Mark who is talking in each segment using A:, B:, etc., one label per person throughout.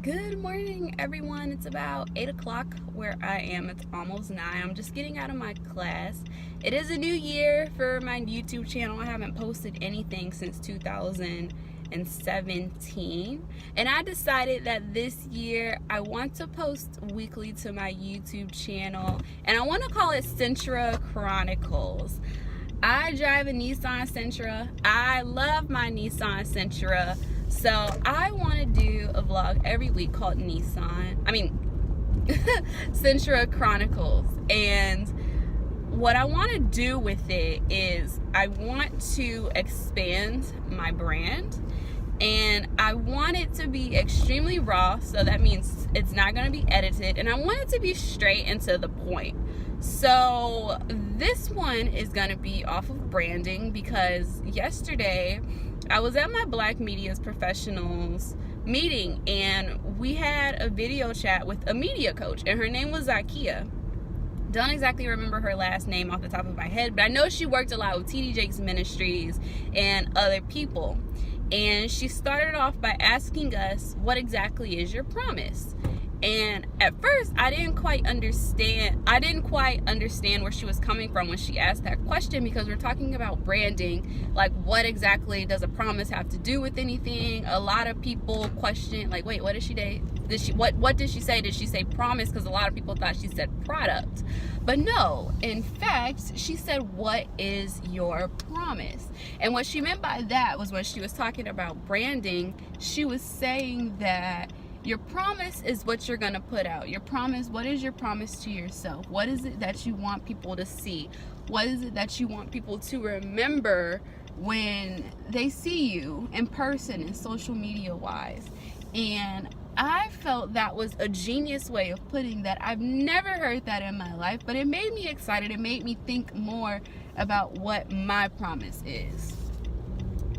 A: Good morning, everyone. It's about 8 o'clock where I am. It's almost 9. I'm just getting out of my class. It is a new year for my YouTube channel. I haven't posted anything since 2017. And I decided that this year I want to post weekly to my YouTube channel. And I want to call it Sentra Chronicles. I drive a Nissan Sentra. I love my Nissan Sentra. So I want to do a vlog every week called Sentra Chronicles. And what I want to do with it is I want to expand my brand. And I want it to be extremely raw, so that means it's not going to be edited. And I want it to be straight and to the point. So this one is going to be off of branding because yesterday I was at my Black Media's Professionals meeting and we had a video chat with a media coach, and her name was Zakia. Don't exactly remember her last name off the top of my head, but I know she worked a lot with TD Jakes Ministries and other people. And she started off by asking us, what exactly is your promise? And at first, I didn't quite understand where she was coming from when she asked that question, because we're talking about branding. Like, what exactly does a promise have to do with anything? A lot of people question, like, wait, what did she say? What did she say? Did she say promise? Because a lot of people thought she said product. But no, in fact, she said, what is your promise? And what she meant by that was when she was talking about branding, she was saying that your promise is what you're going to put out. Your promise, what is your promise to yourself? What is it that you want people to see? What is it that you want people to remember when they see you in person and social media wise? And I felt that was a genius way of putting that. I've never heard that in my life, but it made me excited. It made me think more about what my promise is.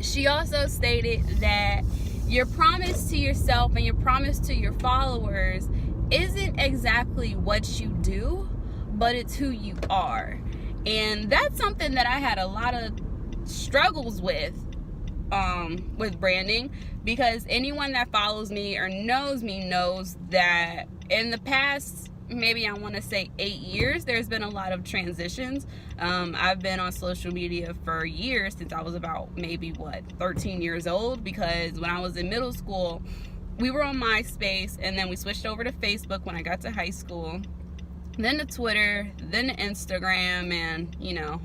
A: She also stated that your promise to yourself and your promise to your followers isn't exactly what you do, but it's who you are. And that's something that I had a lot of struggles with branding, because anyone that follows me or knows me knows that in the past, maybe I want to say 8 years, there's been a lot of transitions. I've been on social media for years, since I was about 13 years old, because when I was in middle school, we were on MySpace, and then we switched over to Facebook when I got to high school, then to Twitter, then to Instagram, and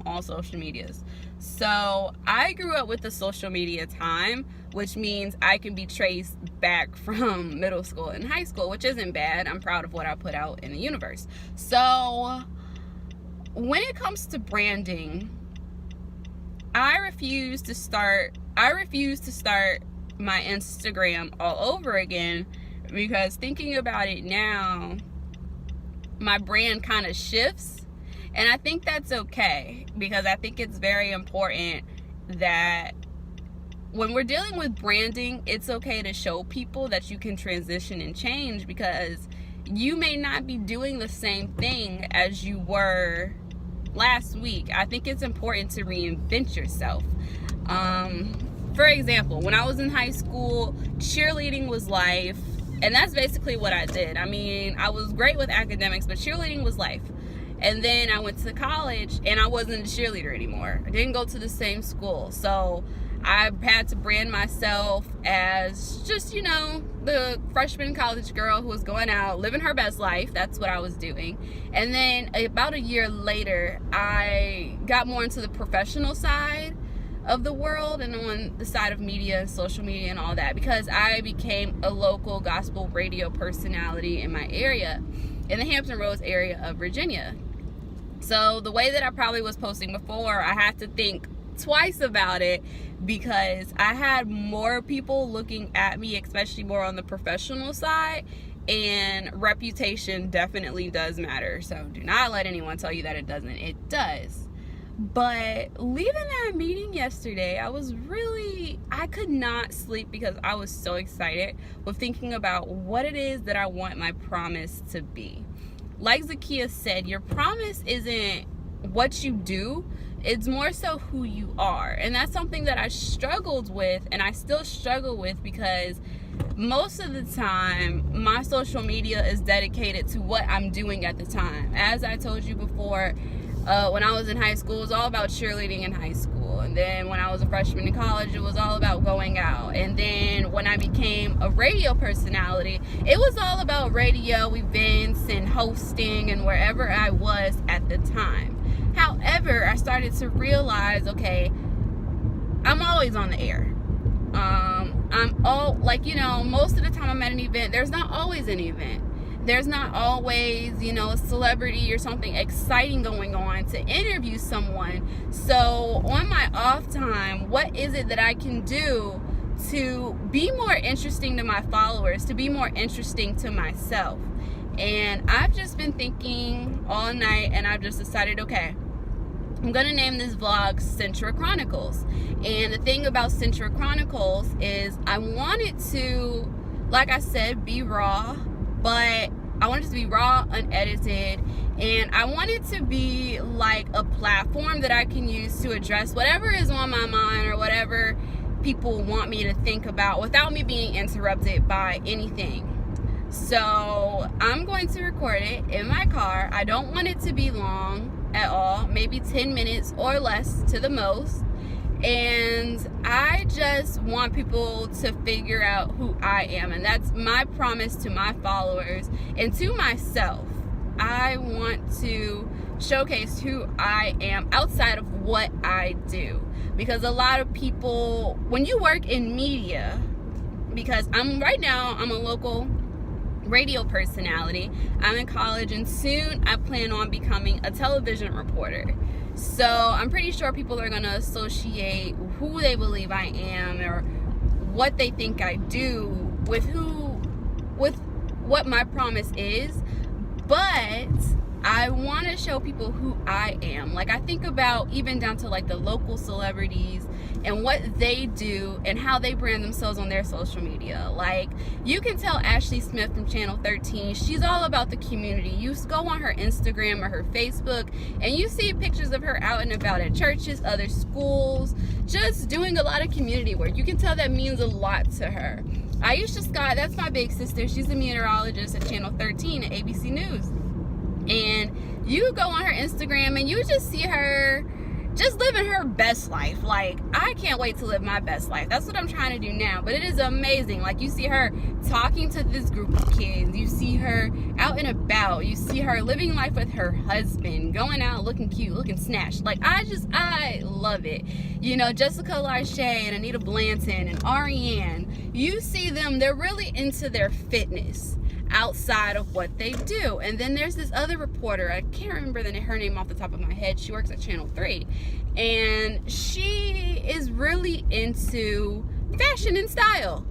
A: all social medias. So I grew up with the social media time, which means I can be traced back from middle school and high school, which isn't bad. I'm proud of what I put out in the universe. So when it comes to branding, I refuse to start my Instagram all over again, because thinking about it now, my brand kind of shifts. And I think that's okay, because I think it's very important that when we're dealing with branding, it's okay to show people that you can transition and change, because you may not be doing the same thing as you were last week. I think it's important to reinvent yourself. For example, when I was in high school, cheerleading was life. And that's basically what I did. I mean, I was great with academics, but cheerleading was life. And then I went to college and I wasn't a cheerleader anymore. I didn't go to the same school. So I had to brand myself as just, the freshman college girl who was going out, living her best life. That's what I was doing. And then about a year later, I got more into the professional side of the world and on the side of media and social media and all that, because I became a local gospel radio personality in my area, in the Hampton Roads area of Virginia. So the way that I probably was posting before, I had to think twice about it, because I had more people looking at me, especially more on the professional side, and reputation definitely does matter. So do not let anyone tell you that it doesn't. It does. But leaving that meeting yesterday, I could not sleep, because I was so excited with thinking about what it is that I want my promise to be. Like Zakia said, your promise isn't what you do, it's more so who you are. And that's something that I struggled with, and I still struggle with, because most of the time, my social media is dedicated to what I'm doing at the time. As I told you before, when I was in high school, it was all about cheerleading in high school. And then when I was a freshman in college, it was all about going out. And then when I became a radio personality, it was all about radio events and hosting and wherever I was at the time. However, I started to realize, okay, I'm always on the air. Most of the time I'm at an event, there's not always an event. There's not always, a celebrity or something exciting going on to interview someone. So on my off time, what is it that I can do to be more interesting to my followers, to be more interesting to myself? And I've just been thinking all night, and I've just decided, okay, I'm going to name this vlog Sentra Chronicles. And the thing about Sentra Chronicles is I want it to, like I said, be raw, but I want it to be raw, unedited, and I want it to be like a platform that I can use to address whatever is on my mind or whatever people want me to think about without me being interrupted by anything. So I'm going to record it in my car. I don't want it to be long at all, maybe 10 minutes or less to the most. And I just want people to figure out who I am, and that's my promise to my followers and to myself. I want to showcase who I am outside of what I do, because a lot of people, when you work in media, because I'm a local radio personality. I'm in college, and soon I plan on becoming a television reporter. So I'm pretty sure people are going to associate who they believe I am or what they think I do with what my promise is. But I want to show people who I am. Like, I think about even down to like the local celebrities and what they do and how they brand themselves on their social media. Like, you can tell Ashley Smith from Channel 13, she's all about the community. You go on her Instagram or her Facebook and you see pictures of her out and about at churches, other schools, just doing a lot of community work. You can tell that means a lot to her. Aisha Scott, that's my big sister. She's a meteorologist at Channel 13 at ABC News. And you go on her Instagram and you just see her just living her best life. Like, I can't wait to live my best life. That's what I'm trying to do now. But it is amazing. Like, you see her talking to this group of kids. You see her out and about. You see her living life with her husband, going out looking cute, looking snatched. Like, I love it. Jessica Larche and Anita Blanton and Ariane, you see them, they're really into their fitness outside of what they do. And then there's this other reporter, I can't remember her name off the top of my head. She works at Channel 3, and she is really into fashion and style.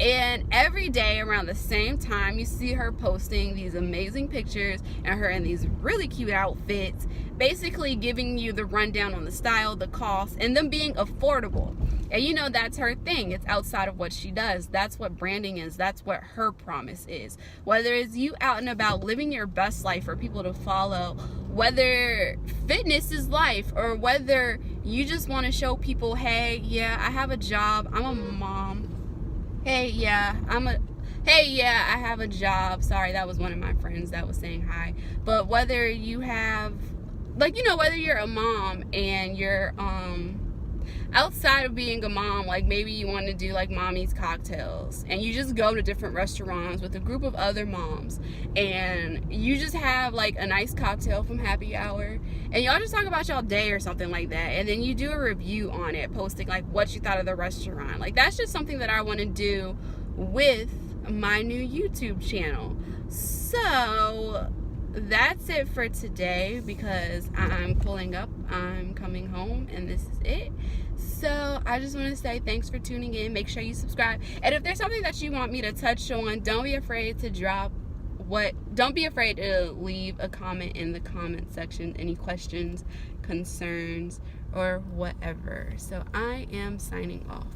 A: And every day around the same time, you see her posting these amazing pictures and her in these really cute outfits, basically giving you the rundown on the style, the cost, and them being affordable. And that's her thing. It's outside of what she does. That's what branding is. That's what her promise is. Whether it's you out and about living your best life for people to follow, whether fitness is life, or whether you just want to show people, hey, yeah, I have a job. I'm a mom. Hey, yeah, I have a job. Sorry, that was one of my friends that was saying hi. But whether you have, whether you're a mom and you're, outside of being a mom, like maybe you want to do like mommy's cocktails and you just go to different restaurants with a group of other moms and you just have like a nice cocktail from happy hour and y'all just talk about y'all day or something like that, and then you do a review on it, posting like what you thought of the restaurant. Like, that's just something that I want to do with my new YouTube channel. So that's it for today, because I'm pulling up, I'm coming home, and this is it. So I just want to say thanks for tuning in. Make sure you subscribe, and if there's something that you want me to touch on, don't be afraid to leave a comment in the comment section, any questions, concerns, or whatever. So I am signing off.